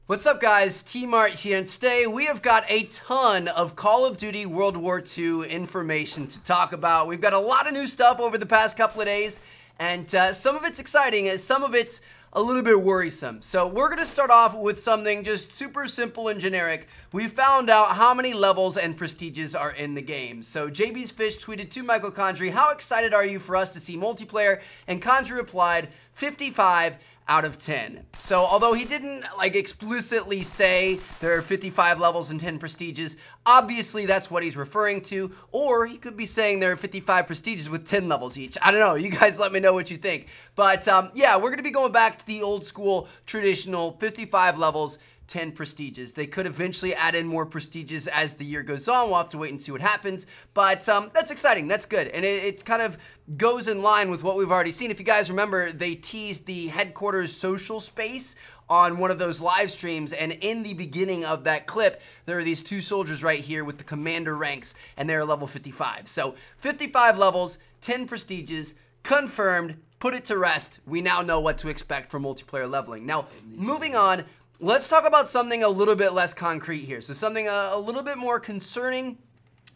What's up guys, T-Mart here, and today we have got a ton of Call of Duty World War II information to talk about. We've got a lot of new stuff over the past couple of days, and some of it's exciting and some of it's a little bit worrisome. So we're going to start off with something just super simple and generic. We found out how many levels and prestiges are in the game. So JB's Fish tweeted to Michael Condrey, "How excited are you for us to see multiplayer?" And Condrey replied, 55 out of 10. So although he didn't explicitly say there are 55 levels and 10 prestiges, obviously that's what he's referring to, or he could be saying there are 55 prestiges with 10 levels each. I don't know, you guys let me know what you think. But yeah, we're gonna be going back to the old school traditional 55 levels, 10 prestiges. They could eventually add in more prestiges as the year goes on. We'll have to wait and see what happens. But that's exciting. That's good. And it kind of goes in line with what we've already seen. If you guys remember, they teased the headquarters social space on one of those live streams, and in the beginning of that clip, there are these two soldiers right here with the commander ranks, and they're level 55. So 55 levels, 10 prestiges, confirmed, put it to rest. We now know what to expect for multiplayer leveling. Now, moving on, let's talk about something a little bit less concrete here. So something a little bit more concerning.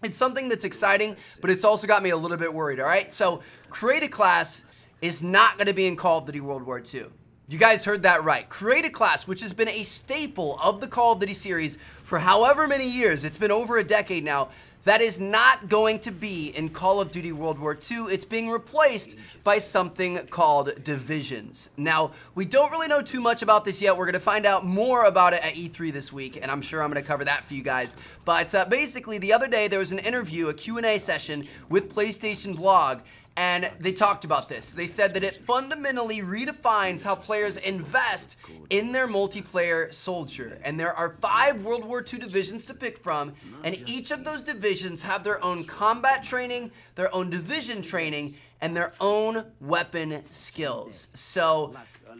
It's something that's exciting, but it's also got me a little bit worried, all right? So Create a Class is not going to be in Call of Duty World War II. You guys heard that right. Create a Class, which has been a staple of the Call of Duty series for however many years, it's been over a decade now, that is not going to be in Call of Duty World War II. It's being replaced by something called divisions. Now, we don't really know too much about this yet. We're going to find out more about it at E3 this week, and I'm sure I'm going to cover that for you guys. But basically, the other day, there was an interview, a Q&A session with PlayStation Blog, and they talked about this. They said that it fundamentally redefines how players invest in their multiplayer soldier. And there are 5 World War II divisions to pick from, and each of those divisions have their own combat training, their own division training, and their own weapon skills. So,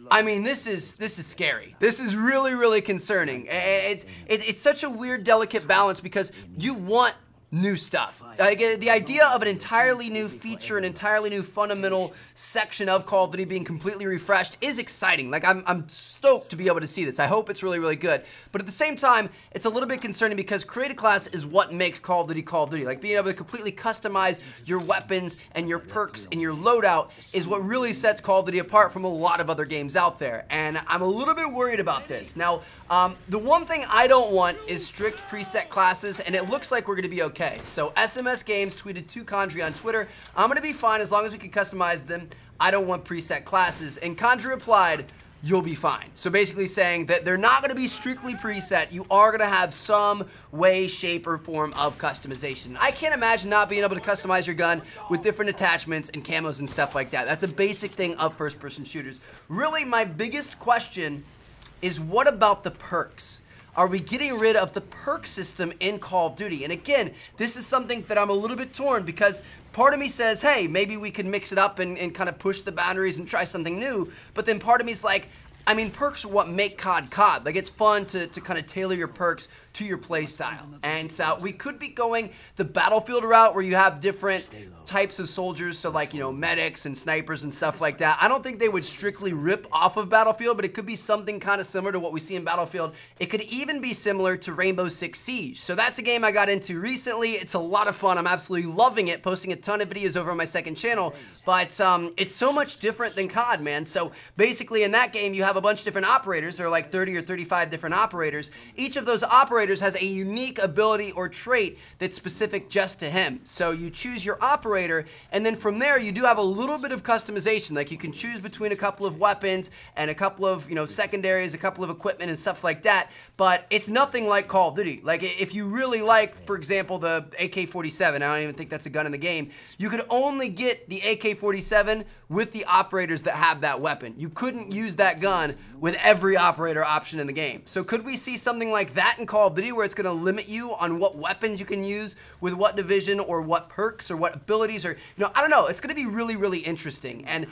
I mean, this is scary. This is really, really concerning. It's such a weird, delicate balance because you want new stuff. The idea of an entirely new feature, an entirely new fundamental section of Call of Duty being completely refreshed is exciting. Like, I'm stoked to be able to see this. I hope it's really, really good. But at the same time, it's a little bit concerning because Create a Class is what makes Call of Duty Call of Duty. Like, being able to completely customize your weapons and your perks and your loadout is what really sets Call of Duty apart from a lot of other games out there. And I'm a little bit worried about this. Now, the one thing I don't want is strict preset classes, and it looks like we're going to be okay. So SMS Games tweeted to Condrey on Twitter, "I'm going to be fine as long as we can customize them. I don't want preset classes." And Condrey replied, "You'll be fine." So basically saying that they're not going to be strictly preset. You are going to have some way, shape, or form of customization. I can't imagine not being able to customize your gun with different attachments and camos and stuff like that. That's a basic thing of first-person shooters. Really, my biggest question is, what about the perks? Are we getting rid of the perk system in Call of Duty? And again, this is something that I'm a little bit torn because part of me says, hey, maybe we can mix it up and kind of push the boundaries and try something new. But then part of me is like, I mean, perks are what make COD COD. Like, it's fun to kind of tailor your perks to your play style. And we could be going the Battlefield route where you have different types of soldiers. So like, you know, medics and snipers and stuff like that. I don't think they would strictly rip off of Battlefield, but it could be something kind of similar to what we see in Battlefield. It could even be similar to Rainbow Six Siege. So that's a game I got into recently. It's a lot of fun. I'm absolutely loving it. Posting a ton of videos over on my second channel. But it's so much different than COD, man. So basically in that game, you have a bunch of different operators. There are like 30 or 35 different operators. Each of those operators has a unique ability or trait that's specific just to him. So you choose your operator, and then from there you do have a little bit of customization. Like, you can choose between a couple of weapons and a couple of, you know, secondaries, a couple of equipment and stuff like that. But it's nothing like Call of Duty. Like, if you really like, for example, the AK-47, I don't even think that's a gun in the game, you could only get the AK-47 with the operators that have that weapon. You couldn't use that gun with every operator option in the game. So could we see something like that in Call of Duty where it's going to limit you on what weapons you can use with what division or what perks or what abilities, or, you know, I don't know. It's going to be really, really interesting. And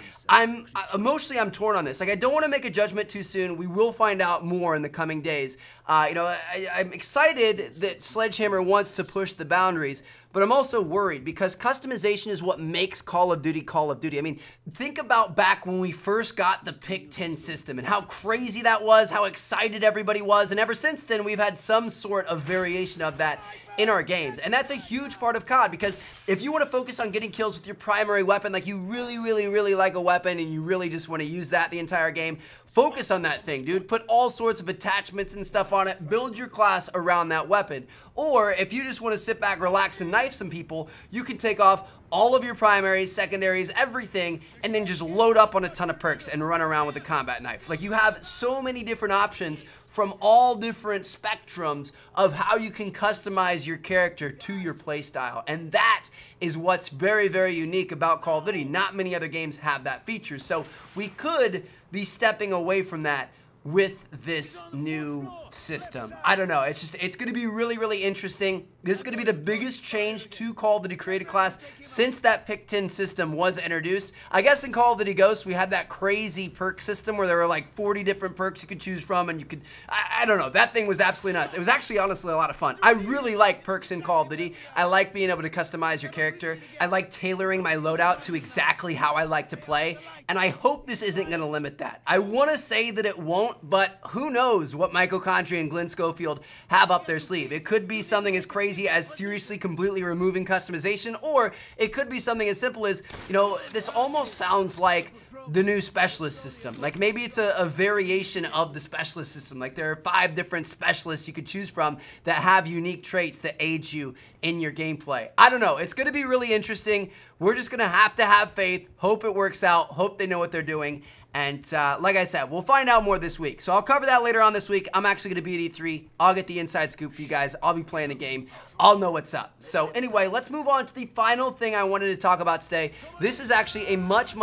emotionally, I'm torn on this. Like, I don't want to make a judgment too soon. We will find out more in the coming days. You know, I'm excited that Sledgehammer wants to push the boundaries, but I'm also worried because customization is what makes Call of Duty Call of Duty. I mean, think about back when we first got the Pick 10 system and how crazy that was, how excited everybody was, and ever since then, we've had some sort of variation of that in our games. And that's a huge part of COD, because if you want to focus on getting kills with your primary weapon, like you really like a weapon and you really just want to use that the entire game, focus on that thing, dude. Put all sorts of attachments and stuff on it. Build your class around that weapon. Or if you just want to sit back, relax, and knife some people, you can take off all of your primaries, secondaries, everything, and then just load up on a ton of perks and run around with a combat knife. Like, you have so many different options from all different spectrums of how you can customize your character to your playstyle. And that is what's very unique about Call of Duty. Not many other games have that feature. So we could be stepping away from that with this new system. I don't know. It's going to be really interesting. This is going to be the biggest change to Call of Duty Creative Class since that pick 10 system was introduced. I guess in Call of Duty Ghosts, we had that crazy perk system where there were like 40 different perks you could choose from, and you could, I don't know. That thing was absolutely nuts. It was actually honestly a lot of fun. I really like perks in Call of Duty. I like being able to customize your character. I like tailoring my loadout to exactly how I like to play, and I hope this isn't going to limit that. I want to say that it won't, but who knows what Michael Contri and Glenn Schofield have up their sleeve. It could be something as crazy as seriously completely removing customization, or it could be something as simple as, you know, this almost sounds like the new specialist system. Like, maybe it's a variation of the specialist system. Like, there are 5 different specialists you could choose from that have unique traits that aid you in your gameplay. I don't know. It's going to be really interesting. We're just going to have faith, hope it works out, hope they know what they're doing. And like I said, we'll find out more this week. So I'll cover that later on this week. I'm actually going to be at E3. I'll get the inside scoop for you guys. I'll be playing the game. I'll know what's up. So anyway, let's move on to the final thing I wanted to talk about today. This is actually a much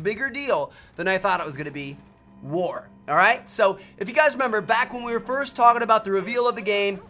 bigger deal than I thought it was going to be. War. All right? So if you guys remember, back when we were first talking about the reveal of the game,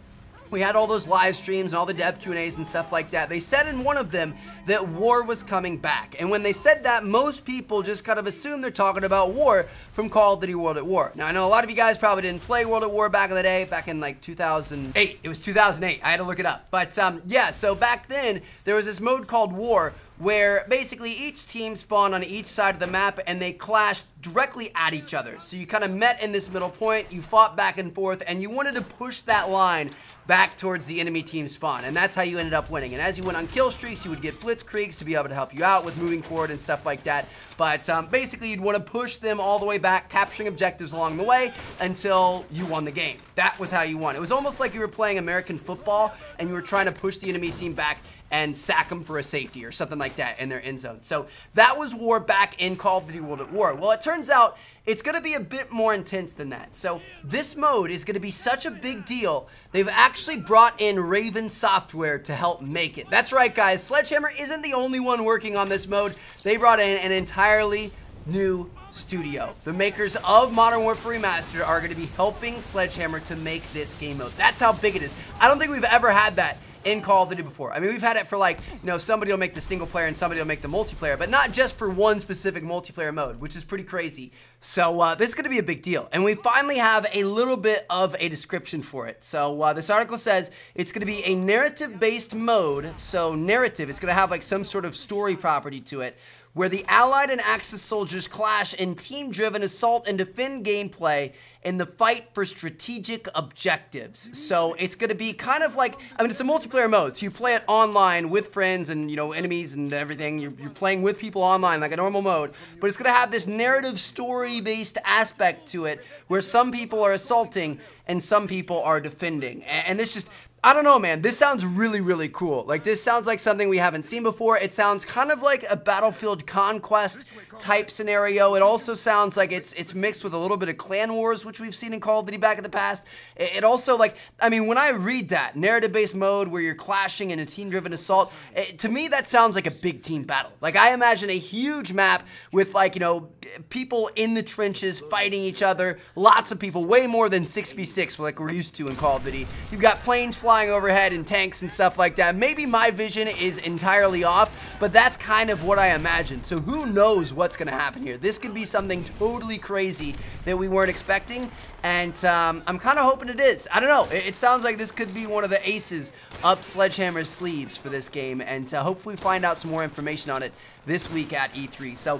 we had all those live streams and all the dev Q&As and stuff like that. They said in one of them that war was coming back. And when they said that, most people just kind of assumed they're talking about war from Call of Duty World at War. Now, I know a lot of you guys probably didn't play World at War back in the day, back in like 2008. It was 2008. I had to look it up. But yeah, so back then, there was this mode called War, where basically each team spawned on each side of the map and they clashed directly at each other. So you kind of met in this middle point, you fought back and forth, and you wanted to push that line back towards the enemy team spawn, and that's how you ended up winning. And as you went on kill streaks, you would get blitzkriegs to be able to help you out with moving forward and stuff like that. But basically, you'd want to push them all the way back, capturing objectives along the way until you won the game. That was how you won. It was almost like you were playing American football and you were trying to push the enemy team back and sack them for a safety or something like that in their end zone. So that was war back in Call of Duty World at War. Well, it turns out it's going to be a bit more intense than that. So this mode is going to be such a big deal, they've actually brought in Raven Software to help make it. That's right, guys. Sledgehammer isn't the only one working on this mode. They brought in an entirely new studio. The makers of Modern Warfare Remastered are going to be helping Sledgehammer to make this game mode. That's how big it is. I don't think we've ever had that in Call of Duty before. I mean, we've had it for, like, you know, somebody will make the single player and somebody will make the multiplayer, but not just for one specific multiplayer mode, which is pretty crazy. So this is going to be a big deal. And we finally have a little bit of a description for it. So this article says it's going to be a narrative-based mode. So narrative, it's going to have like some sort of story property to it, where the Allied and Axis soldiers clash in team-driven assault and defend gameplay in the fight for strategic objectives. So it's going to be kind of like, I mean, it's a multiplayer mode, so you play it online with friends and, you know, enemies and everything. You're playing with people online like a normal mode, but it's going to have this narrative story-based aspect to it where some people are assaulting and some people are defending. And this just, I don't know, man. This sounds really cool. Like, this sounds like something we haven't seen before. It sounds kind of like a Battlefield Conquest type scenario. It also sounds like it's mixed with a little bit of Clan Wars, which we've seen in Call of Duty back in the past. It also, like, I mean, when I read that, narrative-based mode where you're clashing in a team-driven assault, to me, that sounds like a big team battle. Like, I imagine a huge map with, like, you know, people in the trenches fighting each other. Lots of people, way more than 6v6 like we're used to in Call of Duty. You've got planes flying overhead and tanks and stuff like that. Maybe my vision is entirely off, but that's kind of what I imagine. So who knows what's going to happen here? This could be something totally crazy that we weren't expecting, and I'm kind of hoping it is. I don't know. It sounds like this could be one of the aces up Sledgehammer's sleeves for this game, and hopefully find out some more information on it this week at E3. So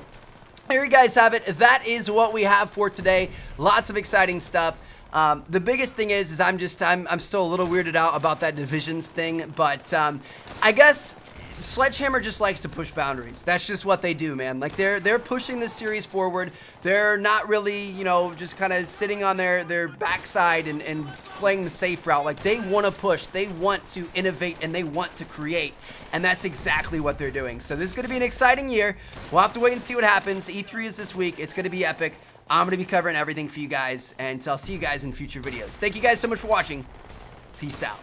Here you guys have it. That is what we have for today. Lots of exciting stuff. The biggest thing is I'm still a little weirded out about that divisions thing, but I guess Sledgehammer just likes to push boundaries. That's just what they do, man. Like they're pushing this series forward. They're not really, you know, just kind of sitting on their backside and playing the safe route. Like they want to push, they want to innovate, and they want to create. And that's exactly what they're doing. So this is going to be an exciting year. We'll have to wait and see what happens. E3 is this week. It's going to be epic. I'm going to be covering everything for you guys, and I'll see you guys in future videos. Thank you guys so much for watching. Peace out.